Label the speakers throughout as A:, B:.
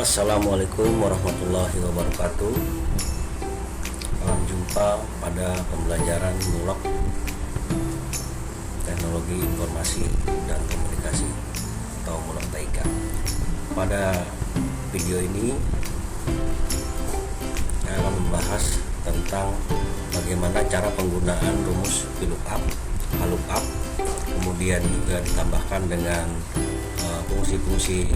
A: Assalamualaikum warahmatullahi wabarakatuh. Salam jumpa pada pembelajaran MULOK Teknologi Informasi dan Komunikasi atau MULOK TIK. Pada video ini saya akan membahas tentang bagaimana cara penggunaan rumus VLOOKUP, LOOKUP, kemudian juga ditambahkan dengan fungsi-fungsi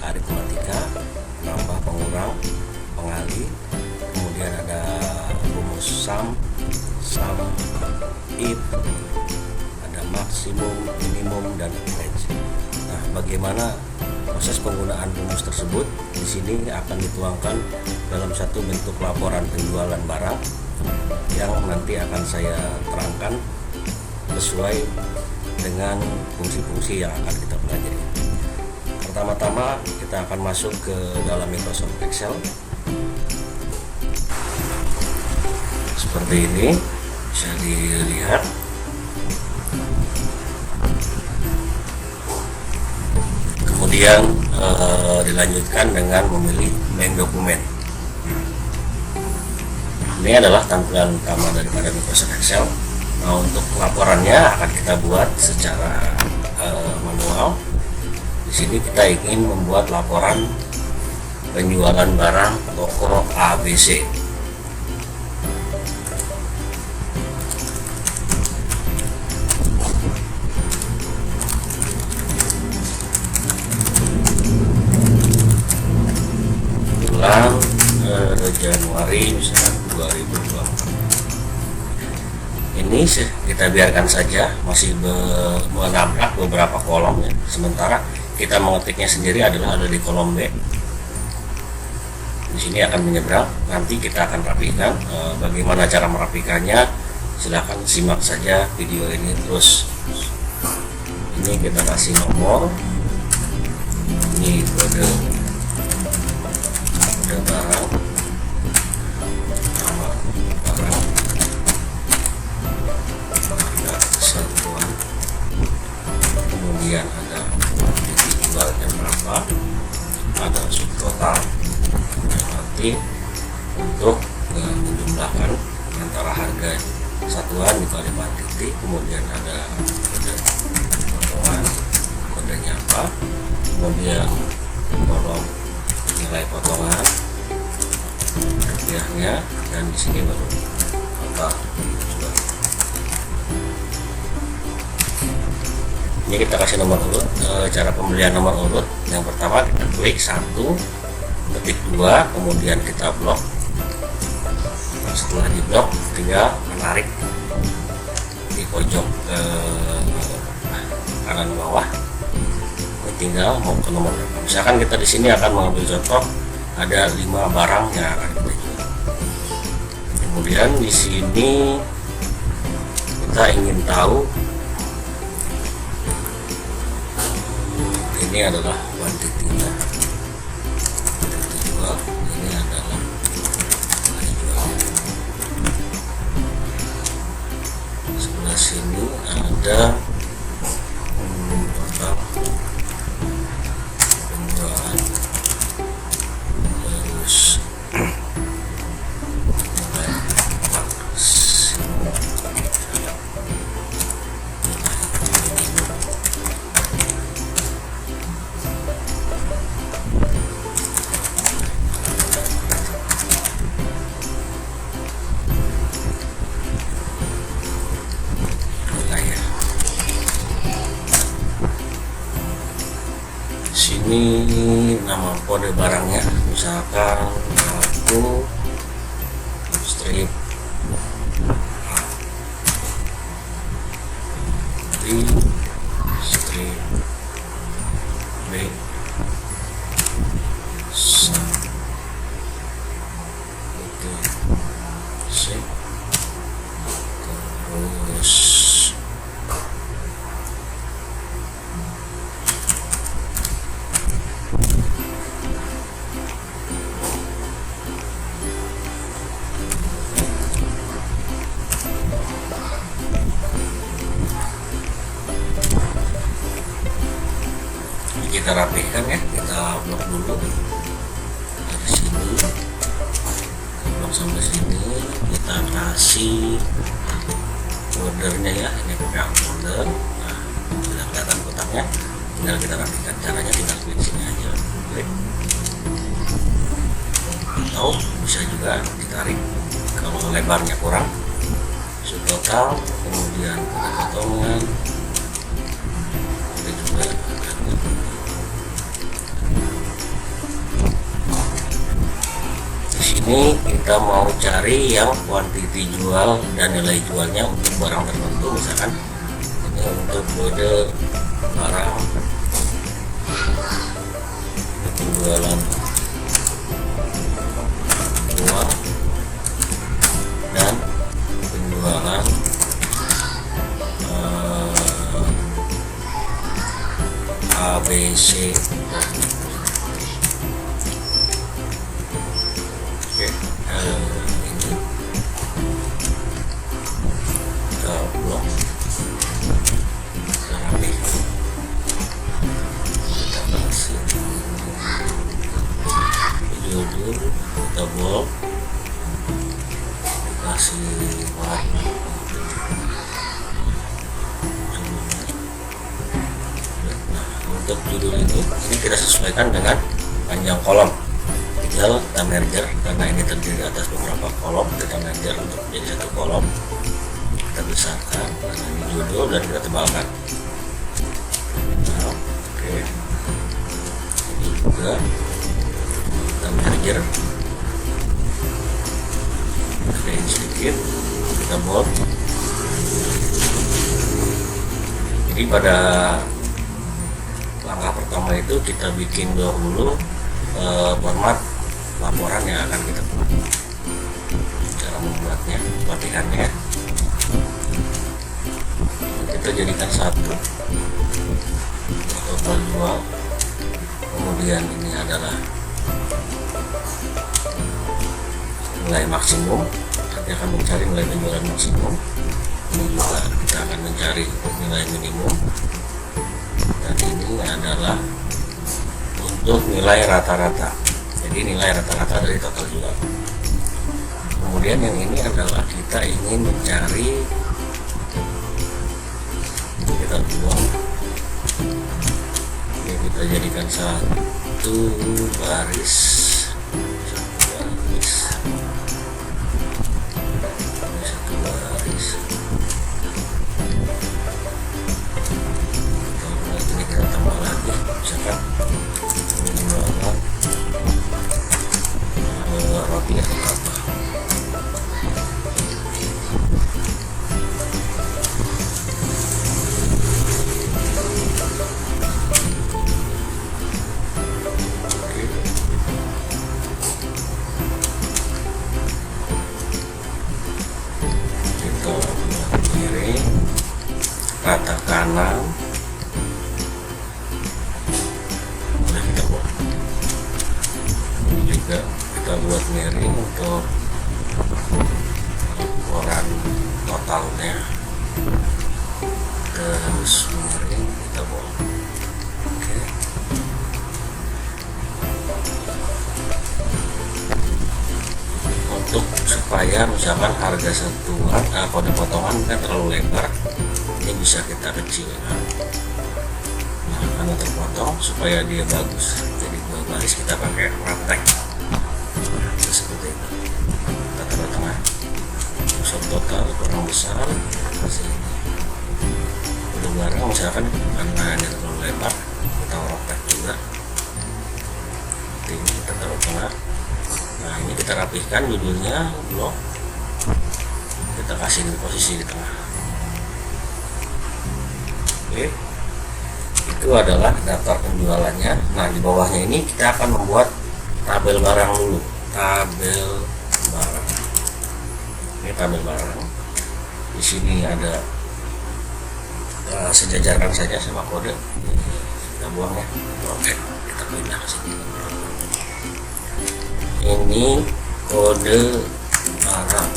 A: aritmatika, penambah, pengurang, pengali, kemudian ada rumus sum, if, ada maksimum, minimum, dan average. Nah, bagaimana proses penggunaan rumus tersebut? Di sini akan dituangkan dalam satu bentuk laporan penjualan barang yang nanti akan saya terangkan sesuai dengan fungsi-fungsi yang akan kita pelajari. Pertama-tama kita akan masuk ke dalam Microsoft Excel seperti ini, bisa dilihat. Kemudian dilanjutkan dengan memilih bank dokumen. Ini adalah tampilan utama daripada Microsoft Excel. Nah, untuk laporannya akan kita buat secara manual. Di sini kita ingin membuat laporan penjualan barang toko ABC. Bulan Januari misalnya 2024. Ini kita biarkan saja masih menabrak beberapa kolom ya. Sementara kita mengetiknya sendiri adalah ada di kolom B. Di sini akan menyeberang. Nanti kita akan rapikan. Bagaimana cara merapikannya? Silahkan simak saja video ini terus. Ini kita kasih nomor. Ini kode barang. Nama barang. Harga satuan. Kemudian ada jualnya berapa, ada subtotal nanti untuk menjumlahkan antara harga satuan dikali 4 titik, kemudian ada kode potongan, kodenya apa, kemudian kolom nilai potongan, rupiahnya, dan di sini baru total. Ini kita kasih nomor urut. Cara pembelian nomor urut, yang pertama kita klik 1, ketik 2, kemudian kita blok. Setelah di blok tinggal menarik di pojok kanan bawah. Ini tinggal mau ke nomor berapa. Misalkan kita di sini akan mengambil contoh ada 5 barang yang akan kita jual. Kemudian di sini kita ingin tahu ini adalah kuantitinya, jual, ini adalah jualnya. Sebelah sini ada total penjualan, terus ini nama kode barangnya, misalkan aku strip A, strip B, C, terus kita rapihkan ya, kita blok dulu dari sini, blok sampai sini, kita kasih bordernya ya, ini pakai border. Nah, sudah kelihatan kotaknya, tinggal kita rapihkan. Caranya tinggal klik sini aja, klik, atau bisa juga ditarik kalau lebarnya kurang, total, kemudian potongan, ada juga. Di sini kita mau cari yang kuantiti jual dan nilai jualnya untuk barang tertentu, misalkan ini untuk kode barang penjualan uang dan penjualan ABC. Oke, ini kita blok, kita rapih, kita kasih judul, kita blok, kasih warna. Nah, untuk judul ini kita sesuaikan dengan panjang kolom. Tinggal kita merger, karena ini terdiri atas beberapa kolom, kita merger untuk menjadi satu kolom. Kita besarkan, karena ini judul, dan kita tebalkan. Nah, oke, ini juga kita merger, gedein sedikit, kita bold. Jadi pada langkah pertama itu kita bikin dahulu format laporan yang akan kita buat. Cara membuatnya, latihannya kita jadikan satu, total jual, kemudian ini adalah nilai maksimum, kita akan mencari nilai penjualan maksimum. Ini juga kita akan mencari nilai minimum, dan ini adalah untuk nilai rata-rata, jadi nilai rata-rata dari total jual. Kemudian yang ini adalah kita ingin mencari, kita buang, ini kita jadikan satu baris, ini kita tambah lagi, misalkan penjualan roti atau apa. Kita miring, rata kanan, kita buat miring untuk ukuran totalnya, terus miring kita buat. Oke. Untuk supaya misalkan harga satuan kode potongan kan terlalu lebar, ini bisa kita kecilkan. Nah, karena terpotong supaya dia bagus, jadi dua baris kita pakai raptek. Seperti itu, kita taruh tengah, unsur total kurang besar, kasih ini udah barang, misalkan karena ini terlalu lebar, kita raptek juga. Ini kita taruh tengah. Nah, ini kita rapihkan judulnya, blok, kita kasih di posisi di tengah. Oke, itu adalah daftar penjualannya. Nah, di bawahnya ini kita akan membuat tabel barang dulu. Tabel barang, ini tabel barang. Di sini ada sejajarkan saja sama kode. Kita buang ya. Oke, kita pindah ke sini. Ini kode barang,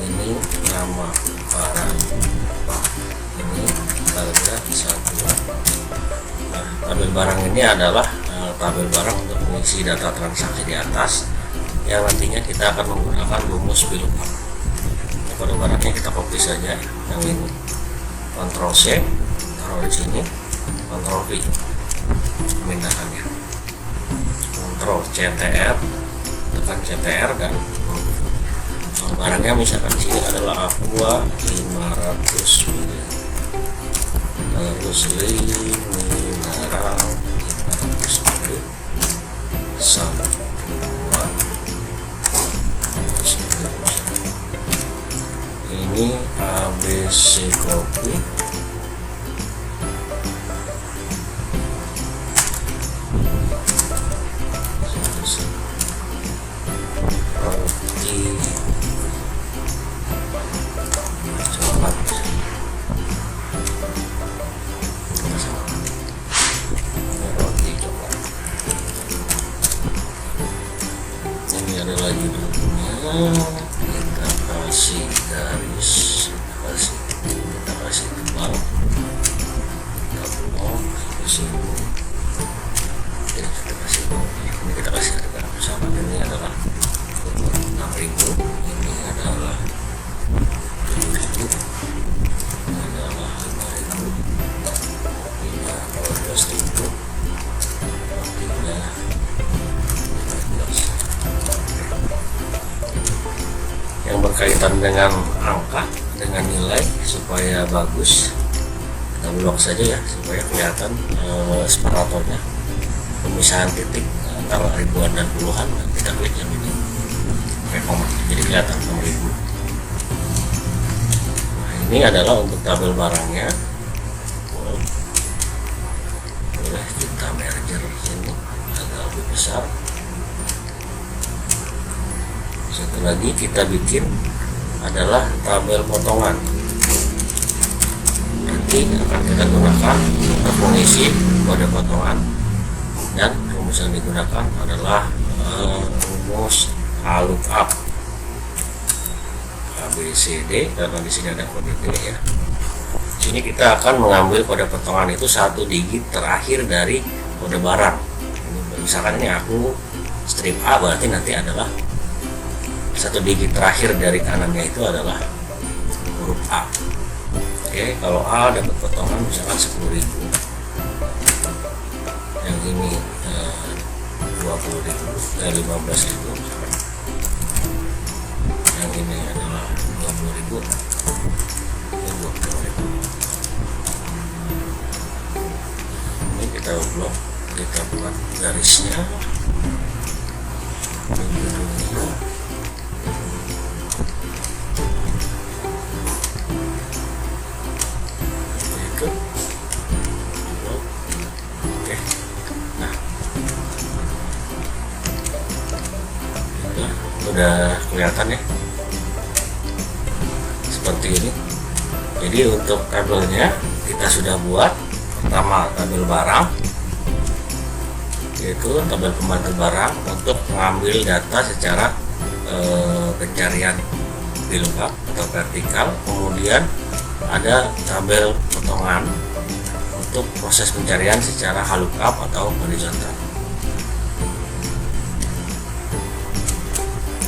A: ini nama barang, ini harga 1. Nah, tabel barang ini adalah tabel barang untuk mengisi data transaksi di atas yang nantinya kita akan menggunakan rumus VLOOKUP. Pada barangnya kita copy saja yang ini, Ctrl C, taruh di sini, Ctrl V memindahkannya, Ctrl CTR, tekan CTR dan barangnya misalkan di sini adalah aqua 500 ml, terus mineral 500 ml, sama ini ABC kopi, roti coklat, roti coklat. Ini adalah judulnya, kita kasih garis, kita kasih tebal, kita blok ke sini. Oke, kita kasih ini, kita kasih harga sama. Ini adalah 6.000, ini adalah 7.000, ini adalah 5.000, ini 12.000, ini 15. Yang berkaitan dengan angka, dengan nilai supaya bagus, kita blok saja ya supaya kelihatan separatornya, pemisahan titik antara ribuan dan puluhan. Kita klik yang ini, jadi kelihatan 6.000. Nah, ini adalah untuk tabel barangnya. Boleh kita merger sini agak lebih besar. Satu lagi kita bikin adalah tabel potongan. Nanti akan kita gunakan untuk mengisi kode potongan, dan rumus yang digunakan adalah rumus VLOOKUP ABCD, karena di sini ada kode D ya. Di sini kita akan mengambil kode potongan itu 1 digit terakhir dari kode barang. Misalkan ini aku strip A, berarti nanti adalah 1 digit terakhir dari kanannya itu adalah huruf A. Oke, kalau A dapat potongan misalkan 10.000, yang ini 20.000, 15.000, yang ini adalah 20.000, ini 20.000. Ini kita blok, kita buat garisnya, udah kelihatan ya seperti ini. Jadi untuk tabelnya kita sudah buat. Pertama, tabel barang, yaitu tabel pembantu barang untuk mengambil data secara pencarian VLOOKUP atau vertikal. Kemudian ada tabel potongan untuk proses pencarian secara VLOOKUP atau horizontal.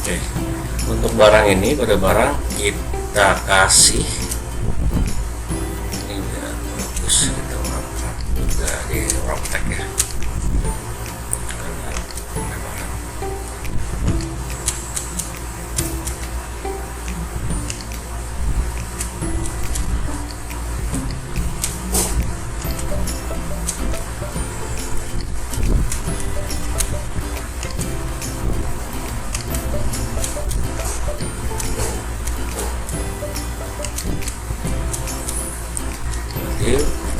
A: Oke, untuk barang ini, pada barang kita kasih ini biar bagus, kita angkat juga di roptek ya.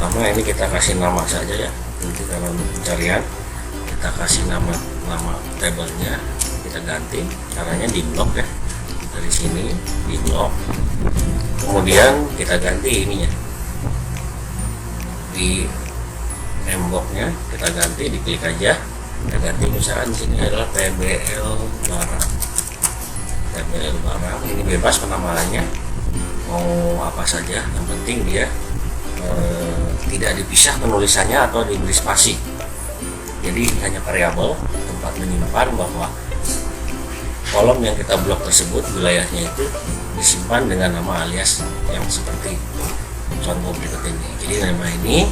A: Pertama ini kita kasih nama saja ya, nanti kalau pencarian kita kasih nama tabelnya, kita ganti caranya di blok ya, dari sini di blok, kemudian kita ganti ininya di temboknya, kita ganti, diklik aja, kita ganti misalkan di sini adalah TBL barang. TBL barang ini bebas penamaannya mau apa saja, yang penting dia tidak dipisah penulisannya atau diberi spasi. Jadi hanya variabel tempat menyimpan, bahwa kolom yang kita blok tersebut wilayahnya itu disimpan dengan nama alias yang seperti contoh berikut ini. Jadi nama ini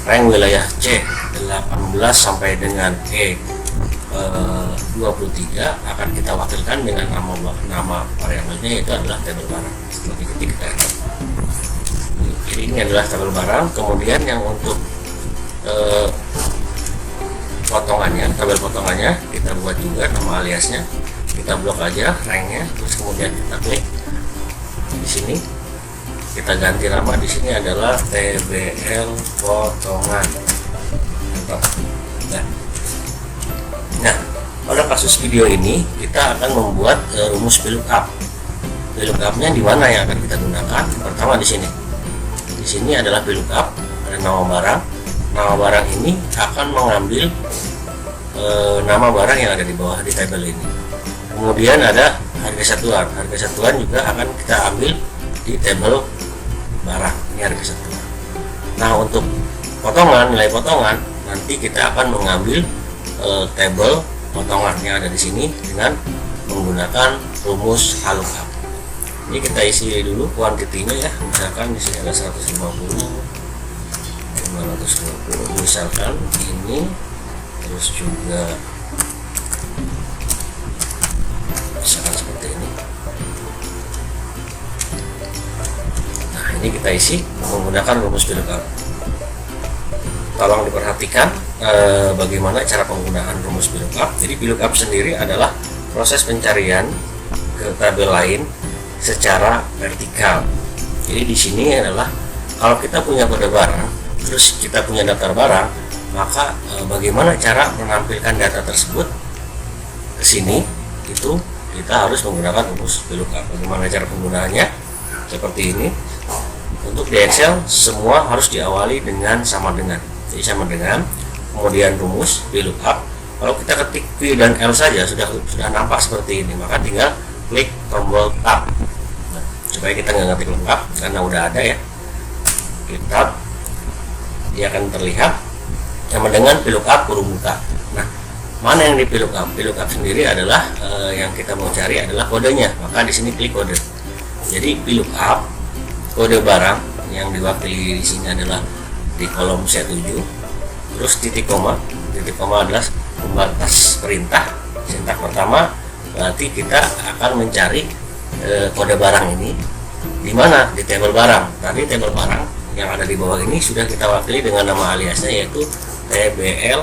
A: rank wilayah C 18 sampai dengan E 23 akan kita wakilkan dengan nama variabelnya, yaitu adalah tabel barang. Setelah diketik kita enter. Jadi ini adalah tabel barang. Kemudian yang untuk potongannya, tabel potongannya kita buat juga nama aliasnya, kita blok aja ranknya, terus kemudian kita klik di sini, kita ganti nama di sini adalah TBL potongan. Nah, pada kasus video ini kita akan membuat rumus VLOOKUP. VLOOKUP-nya di mana yang akan kita gunakan? Pertama di sini. Di sini adalah VLOOKUP, ada nama barang. Nama barang ini akan mengambil nama barang yang ada di bawah di tabel ini. Kemudian ada harga satuan. Harga satuan juga akan kita ambil di tabel barang. Ini harga satuan. Nah, untuk potongan, nilai potongan, nanti kita akan mengambil tabel potongan yang ada di sini dengan menggunakan rumus VLOOKUP. Ini kita isi dulu kuantitinya ya. Misalkan di sini ada 150, 520, misalkan ini, terus juga misalkan seperti ini. Nah, ini kita isi menggunakan rumus VLOOKUP. Tolong diperhatikan bagaimana cara penggunaan rumus VLOOKUP. Jadi VLOOKUP sendiri adalah proses pencarian ke tabel lain secara vertikal. Jadi di sini adalah kalau kita punya kode barang, terus kita punya daftar barang, maka bagaimana cara menampilkan data tersebut ke sini, itu kita harus menggunakan rumus VLOOKUP. Bagaimana cara penggunaannya? Seperti ini. Untuk di Excel semua harus diawali dengan sama dengan. Jadi sama dengan, kemudian rumus VLOOKUP. Kalau kita ketik V dan L saja sudah nampak seperti ini, maka tinggal klik tombol tab. Nah, supaya kita nggak ngetik lengkap karena udah ada ya, klik tab, dia akan terlihat sama dengan VLOOKUP huruf buka. Nah, mana yang di VLOOKUP? VLOOKUP sendiri adalah yang kita mau cari adalah kodenya, maka di sini klik kode. Jadi VLOOKUP kode barang yang diwakili di sini adalah di kolom C7, terus titik koma adalah pembatas perintah. Sintak pertama berarti kita akan mencari kode barang ini di mana? Di tabel barang. Tadi tabel barang yang ada di bawah ini sudah kita wakili dengan nama aliasnya, yaitu TBL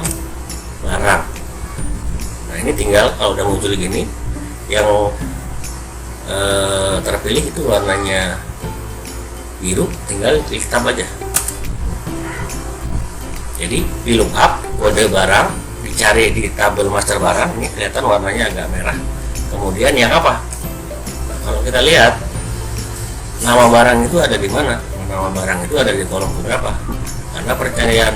A: barang. Nah, ini tinggal kalau udah muncul gini, yang terpilih itu warnanya biru, tinggal klik tab aja. Jadi VLOOKUP kode barang dicari di tabel master barang, ini kelihatan warnanya agak merah. Kemudian yang apa? Kalau kita lihat nama barang itu ada di mana? Nama barang itu ada di kolom berapa? Karena pencarian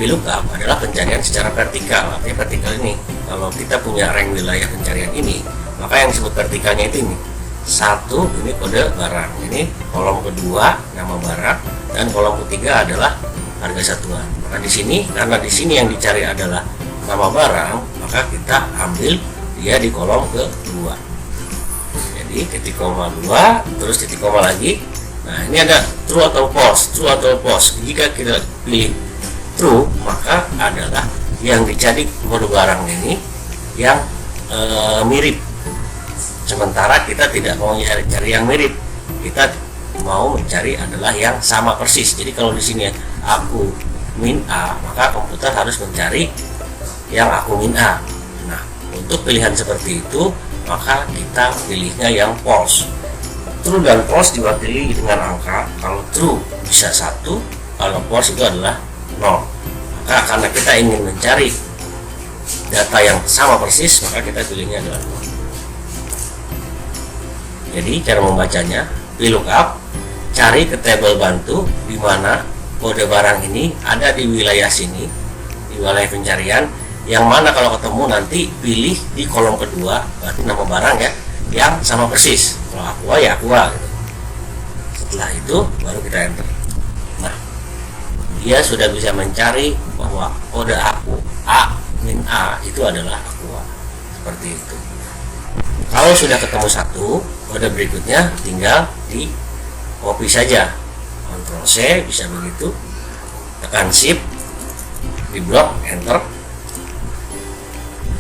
A: VLOOKUP adalah pencarian secara vertikal. Artinya vertikal ini, kalau kita punya rank wilayah pencarian ini, maka yang disebut vertikalnya itu ini. Satu, ini kode barang. Ini kolom kedua nama barang, dan kolom ketiga adalah harga satuan. Maka di sini, karena di sini yang dicari adalah nama barang, maka kita ambil dia di kolom kedua. Jadi titik koma 2, terus titik koma lagi. Nah, ini ada true atau false, true atau false. Jika kita pilih true, maka adalah yang dicari kode barang ini yang mirip. Sementara kita tidak mau cari yang mirip, kita mau mencari adalah yang sama persis. Jadi kalau di sini aku min A, maka komputer harus mencari yang aku min A. Nah, untuk pilihan seperti itu, maka kita pilihnya yang false. True dan false diwakili dengan angka. Kalau true bisa 1, kalau false itu adalah 0. Maka karena kita ingin mencari data yang sama persis, maka kita pilihnya adalah 0. Jadi cara membacanya, VLOOKUP cari ke tabel bantu di mana kode barang ini ada di wilayah sini, di wilayah pencarian, yang mana kalau ketemu nanti pilih di kolom kedua, berarti nama barang ya, yang sama persis. Kalau aqua ya aqua gitu. Setelah itu baru kita enter. dia sudah bisa mencari bahwa kode aku A min A itu adalah Aqua, seperti itu. Kalau sudah ketemu satu, kode berikutnya tinggal di copy saja, Ctrl C bisa begitu, tekan Shift, di blok Enter,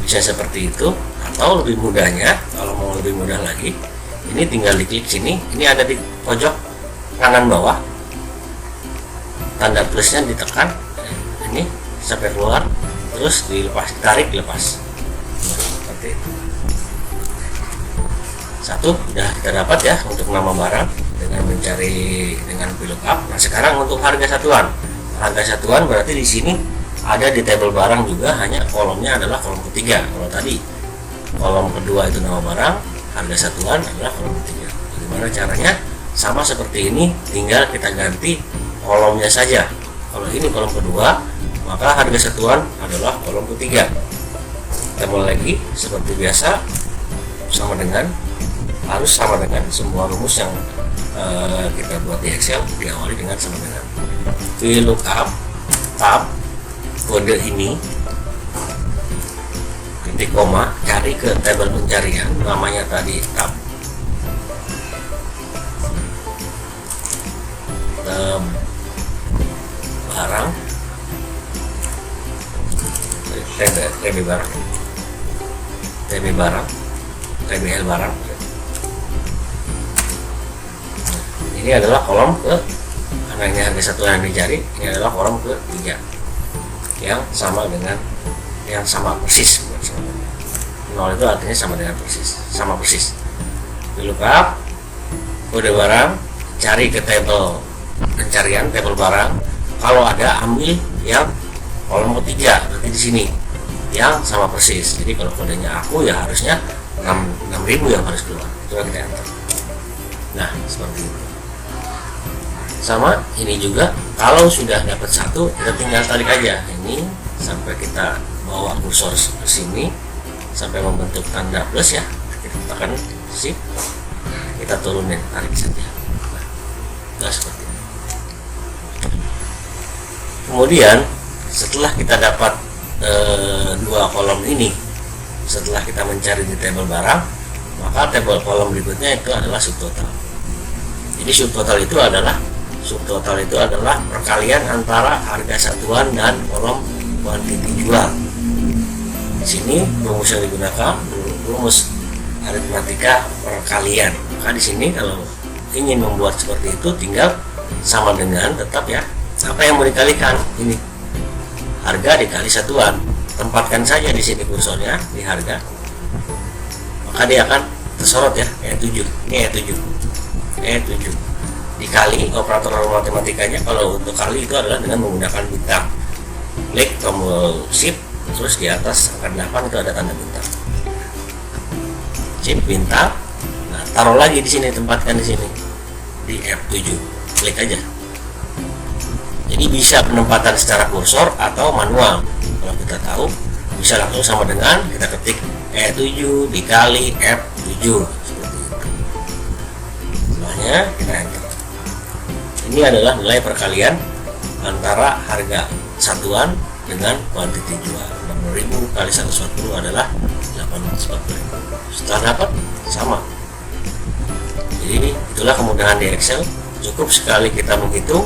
A: bisa seperti itu. Atau lebih mudahnya, kalau mau lebih mudah lagi, ini tinggal diklik sini, ini ada di pojok kanan bawah, tanda plusnya ditekan, ini sampai keluar, terus dilepas, tarik lepas, seperti itu. Satu udah kita dapat ya untuk nama barang dengan mencari dengan VLOOKUP. Nah sekarang untuk harga satuan, berarti di sini ada di tabel barang juga, hanya kolomnya adalah kolom ketiga. Kalau tadi kolom kedua itu nama barang, harga satuan adalah kolom ketiga. Bagaimana caranya? Sama seperti ini, tinggal kita ganti kolomnya saja. Kalau ini kolom kedua, maka harga satuan adalah kolom ketiga. Kita mulai lagi seperti biasa, harus sama dengan semua rumus yang kita buat di Excel, diawali dengan sama dengan VLOOKUP tab, kode ini titik koma, cari ke tabel pencarian, namanya tadi tab barang, TBL barang. Ini adalah kolom ke, karena ini harga satuan yang dicari, ini adalah kolom ke 3 yang sama dengan, yang sama persis. 0 itu artinya sama persis. VLOOKUP kode barang, cari ke tabel pencarian, tabel barang. Kalau ada, ambil yang kolom ketiga, berarti di sini yang sama persis. Jadi kalau kodenya aku, ya harusnya 6.000 yang harus keluar. Coba kita enter. Nah seperti itu. Sama ini juga, kalau sudah dapat satu, kita tinggal tarik aja ini sampai kita bawa kursor ke sini sampai membentuk tanda plus ya. Kita tekan Shift, kita turunin, tarik saja. Nah seperti ini. Kemudian setelah kita dapat dua kolom ini, setelah kita mencari di tabel barang, maka tabel kolom berikutnya itu adalah subtotal. Jadi subtotal itu adalah perkalian antara harga satuan dan kolom kuantiti jual. Di sini rumus yang digunakan rumus aritmatika perkalian. Maka di sini kalau ingin membuat seperti itu, tinggal sama dengan, tetap ya, apa yang mau dikalikan, ini harga dikali satuan. Tempatkan saja di sini kursornya di harga, maka dia akan tersorot ya, E7. Ini E7 dikali operator matematikanya. Kalau untuk kali itu adalah dengan menggunakan bintang. Klik tombol Shift, terus di atas angka 8 itu ada tanda bintang. Shift bintang. Nah, taruh lagi di sini, tempatkan di sini di F7. Klik aja. Jadi bisa penempatan secara kursor atau manual. Kalau kita tahu, bisa langsung sama dengan kita ketik E7 dikali F7 seperti itu. Setelahnya kita enter. Ini adalah nilai perkalian antara harga satuan dengan kuantiti jual. 60.000 kali 140 adalah 840.000. Setelah dapat, sama. Jadi itulah kemudahan di Excel. Cukup sekali kita menghitung,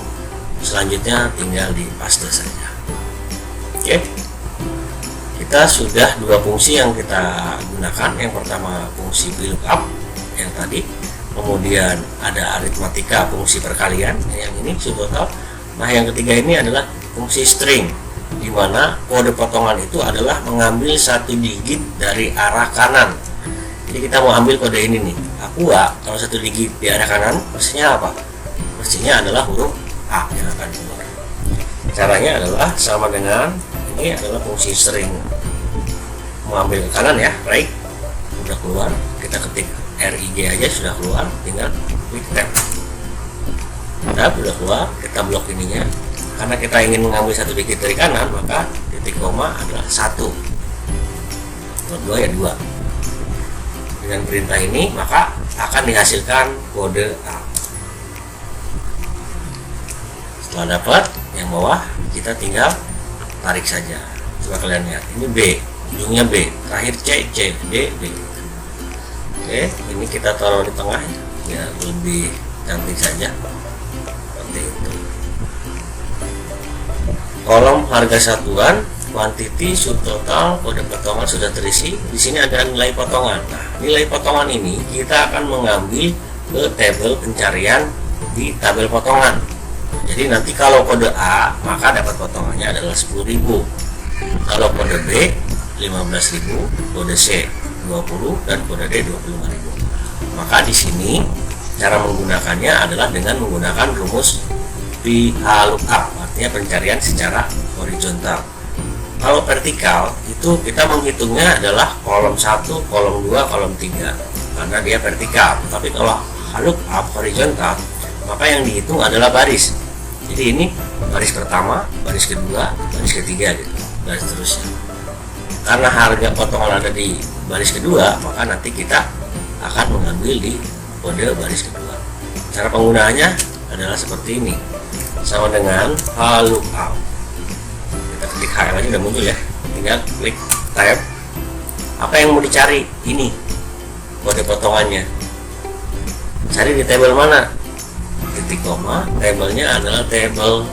A: selanjutnya tinggal di paste saja. Oke, kita sudah dua fungsi yang kita gunakan. Yang pertama fungsi VLOOKUP yang tadi, kemudian ada aritmatika fungsi perkalian yang ini subtotal. Nah yang ketiga ini adalah fungsi string, di mana kode potongan itu adalah mengambil satu digit dari arah kanan. Jadi kita mau ambil kode ini nih, Aqua. Kalau satu digit di arah kanan, mestinya apa? Mestinya adalah huruf A yang akan keluar. Caranya adalah sama dengan, ini adalah fungsi string, mengambil ke kanan ya, right, udah keluar, kita ketik RIG aja sudah keluar, tinggal klik tab. Udah keluar, kita blok ininya. Karena kita ingin mengambil satu digit dari kanan, maka titik koma adalah 1. Kalau 2 ya 2. Dengan perintah ini, maka akan dihasilkan kode A. Setelah dapat yang bawah, kita tinggal tarik saja. Coba kalian lihat, ini B, ujungnya B, terakhir C, D, B. Oke, ini kita taruh di tengah ya, lebih cantik saja. Seperti itu. Kolom harga satuan, quantity, subtotal, kode potongan sudah terisi. Di sini ada nilai potongan. Nah, nilai potongan ini kita akan mengambil ke tabel pencarian di tabel potongan. Jadi nanti kalau kode A, maka dapat potongannya adalah 10.000. Kalau kode B 15.000, kode C 20, dan kode D 25.000. Maka di sini cara menggunakannya adalah dengan menggunakan rumus VLOOKUP, artinya pencarian secara horizontal. Kalau vertikal itu kita menghitungnya adalah kolom 1, kolom 2, kolom 3 karena dia vertikal. Tapi kalau lookup horizontal, maka yang dihitung adalah baris. Jadi ini baris pertama, baris kedua, baris ketiga gitu, dan seterusnya. Karena harga potongan ada di baris kedua, maka nanti kita akan mengambil di kode baris kedua. Cara penggunaannya adalah seperti ini, sama dengan lookup. Kita klik HL aja udah muncul ya, tinggal klik tab. Apa yang mau dicari? Ini kode potongannya. Cari di tabel mana? Titik koma, tabelnya adalah tabel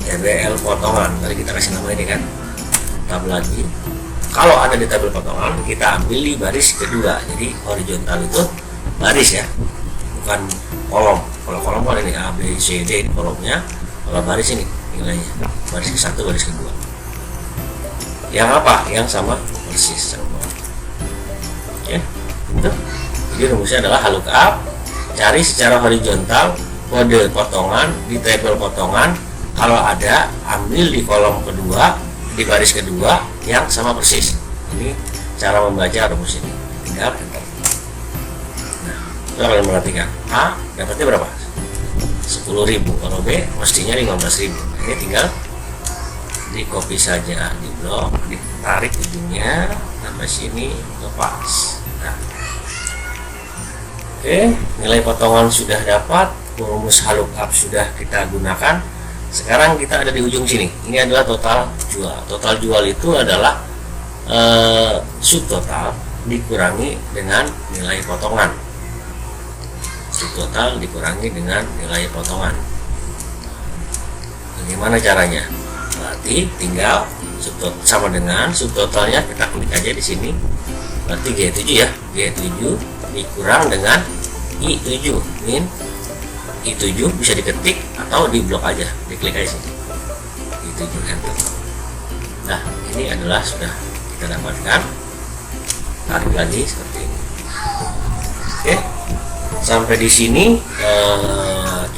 A: TBL potongan. Tadi kita kasih nama ini kan. Tab lagi. Kalau ada di tabel potongan, kita ambil di baris kedua. Jadi horizontal itu baris ya, bukan kolom. Kalau kolom kan ini A, B, C, D ini kolomnya. Kalau baris ini nilainya, baris ke-1, baris kedua. Yang apa? Yang sama persis sama. Oke, itu. Jadi rumusnya adalah lookup, cari secara horizontal kode potongan di tabel potongan. Kalau ada, ambil di kolom kedua, di baris kedua yang sama persis. Ini cara membaca rumus ini. Tinggal enter. Nah, coba kalian perhatikan. A dapatnya berapa? 10.000. Kalau B mestinya 15.000. Ini tinggal di copy saja, di blok, ditarik ujungnya sampai sini, lepas. Nah, oke, nilai potongan sudah dapat, rumus lookup sudah kita gunakan. Sekarang kita ada di ujung sini. Ini adalah total jual. Total jual itu adalah subtotal dikurangi dengan nilai potongan. Subtotal dikurangi dengan nilai potongan. Bagaimana caranya? Berarti tinggal subtotal sama dengan subtotalnya, kita klik aja di sini. Berarti G7 ya. G7 dikurang dengan I7 min I7 bisa diketik atau di blok aja, diklik aja sini I7 enter. Nah, ini adalah sudah kita dapatkan. Tarik lagi seperti ini. Oke, sampai di sini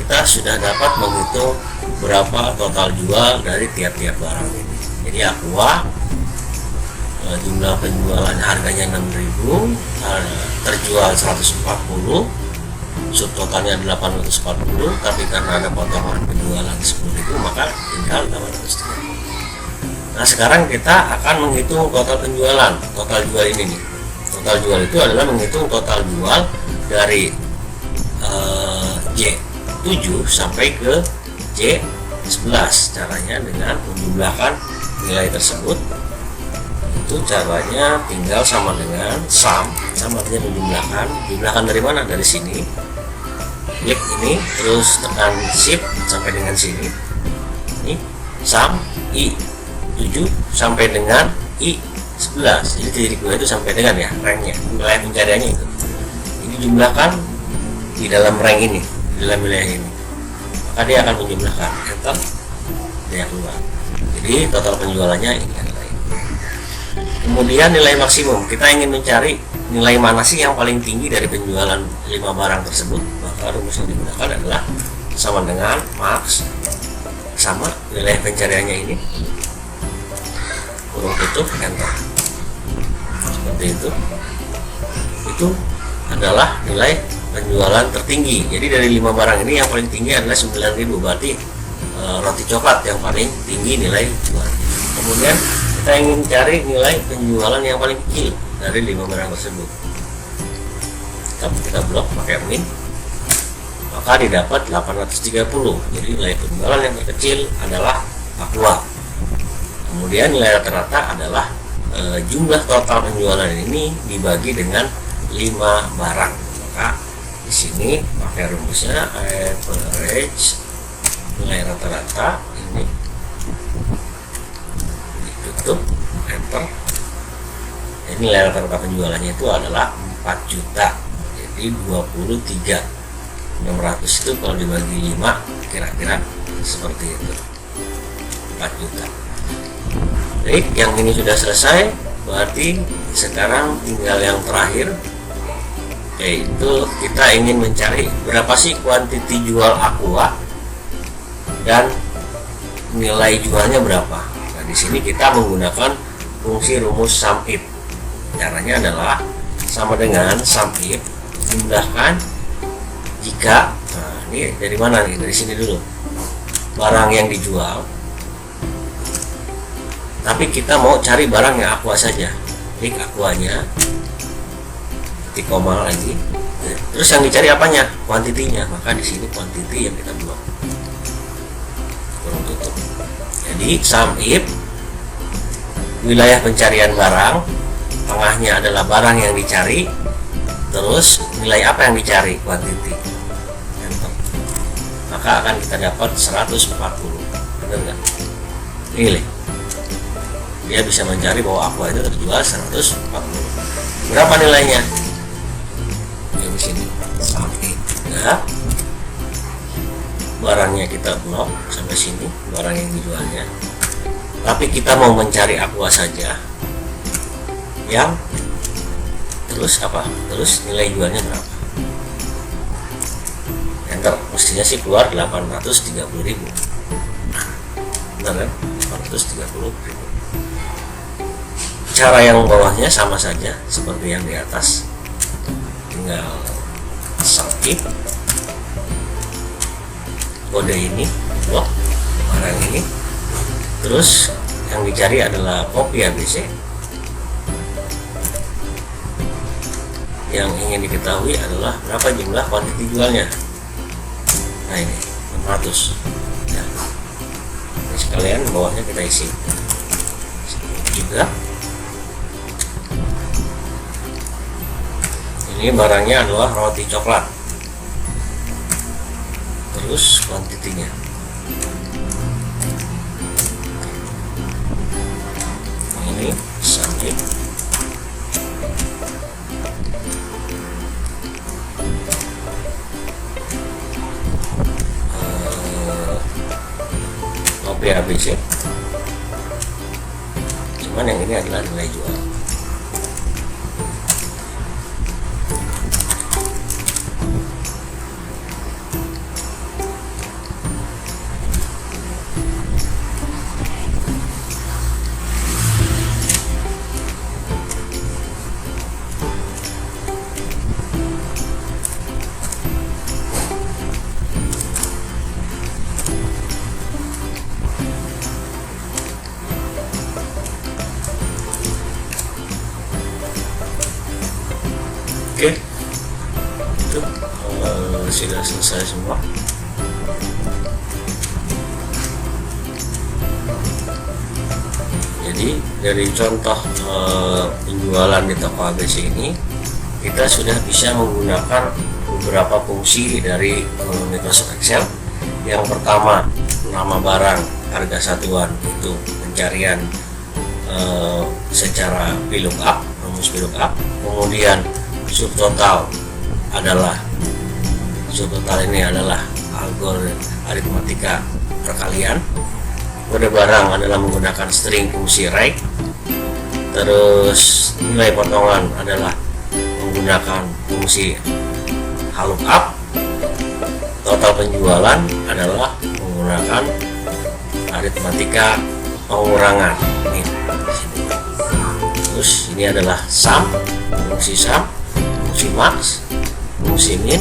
A: kita sudah dapat menghitung berapa total jual dari tiap-tiap barang ini. Jadi Aqua jumlah penjualan harganya 6.000, terjual 140, subtotalnya 840, tapi karena ada potongan penjualan 10.000 maka tinggal 830. Nah, sekarang kita akan menghitung total penjualan. Total jual ini nih. Total jual itu adalah menghitung total jual dari J7 sampai ke J11. Caranya dengan menjumlahkan nilai tersebut. Itu caranya tinggal sama dengan sum, sama artinya menjumlahkan. Jumlahkan dari mana? Dari sini. Klik ini, terus tekan shift sampai dengan sini. Ini sum I7 sampai dengan I11. Jadi titik dua itu sampai dengan ya ranknya, wilayah pencariannya itu. Ini jumlahkan di dalam rank ini, di dalam wilayah ini. Maka dia akan menjumlahkan. Enter, dia keluar. Jadi total penjualannya ini adalah ini. Kemudian nilai maksimum, kita ingin mencari nilai mana sih yang paling tinggi dari penjualan 5 barang tersebut. Maka rumus yang digunakan adalah sama dengan max sama wilayah pencariannya ini, kurung tutup, enter. Seperti itu. Itu adalah nilai penjualan tertinggi. Jadi dari 5 barang ini yang paling tinggi adalah 9.000. Berarti roti coklat yang paling tinggi nilai jual. Kemudian kita ingin cari nilai penjualan yang paling kecil dari 5 barang tersebut. Kita blok pakai min, maka maka didapat 830. Jadi nilai penjualan yang terkecil adalah Aqua. Kemudian nilai rata-rata adalah jumlah total penjualan ini dibagi dengan 5 barang. Maka di sini pakai rumusnya average nilai rata-rata ini ditutup, enter. Ini nilai rata-rata penjualannya itu adalah 4 juta. Jadi 23.600 itu kalau dibagi 5 kira-kira seperti itu, 4 juta. Baik, yang ini sudah selesai. Berarti sekarang tinggal yang terakhir, yaitu kita ingin mencari berapa sih kuantiti jual Aqua dan nilai jualnya berapa. Nah, di sini kita menggunakan fungsi rumus sum if. Caranya adalah sama dengan sum if jumlahkan jika, nah ini dari mana nih, dari sini dulu, barang yang dijual, tapi kita mau cari barang yang Aqua saja. Klik Aquanya, titik koma lagi, terus yang dicari apanya, kuantitinya, maka di sini kuantiti yang kita buang, kurung tutup. Jadi sum if wilayah pencarian barang, tengahnya adalah barang yang dicari, terus nilai apa yang dicari, kuantiti, enter. Maka akan kita dapat 140. Benar nggak? Pilih, dia bisa mencari bahwa Aqua itu terjual 140. Berapa nilainya? Ya di sini sum if. Nah, barangnya kita blok sampai sini, barang yang dijualnya. Tapi kita mau mencari Aqua saja. Yang terus apa? Terus nilai jualnya berapa? Enter. Mestinya sih keluar 830.000. Benar kan? 830.000. Cara yang bawahnya sama saja seperti yang di atas, tinggal sum if kode ini, blok barang ini, terus yang dicari adalah kopi ABC. Yang ingin diketahui adalah berapa jumlah kuantiti jualnya. Nah ini 600 ya. Ini sekalian bawahnya kita isi juga. Ini barangnya adalah roti coklat, terus kuantitinya ini sum if kopi ABC, cuman yang ini adalah nilai jual. Oke, itu sudah selesai semua. Jadi dari contoh penjualan di toko ABC ini, kita sudah bisa menggunakan beberapa fungsi dari Microsoft Excel. Yang pertama, nama barang, harga satuan, itu pencarian secara VLOOKUP, rumus VLOOKUP. Kemudian subtotal ini adalah algoritma aritmatika perkalian. Kode barang adalah menggunakan string fungsi rank. Terus nilai potongan adalah menggunakan fungsi lookup. Total penjualan adalah menggunakan aritmatika pengurangan. Terus ini adalah sum, fungsi sum, fungsi max, fungsi min,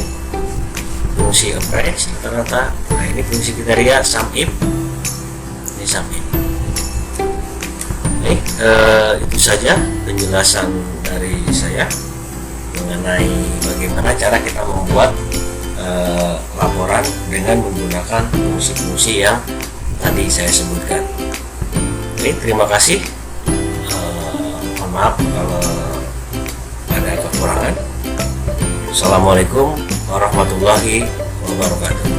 A: fungsi average rata-rata. Nah ini fungsi kriteria sum if. Ini sum if. Baik, itu saja penjelasan dari saya mengenai bagaimana cara kita membuat laporan dengan menggunakan fungsi-fungsi yang tadi saya sebutkan. Oke, terima kasih. Mohon maaf kalau ada kekurangan. Assalamualaikum warahmatullahi wabarakatuh.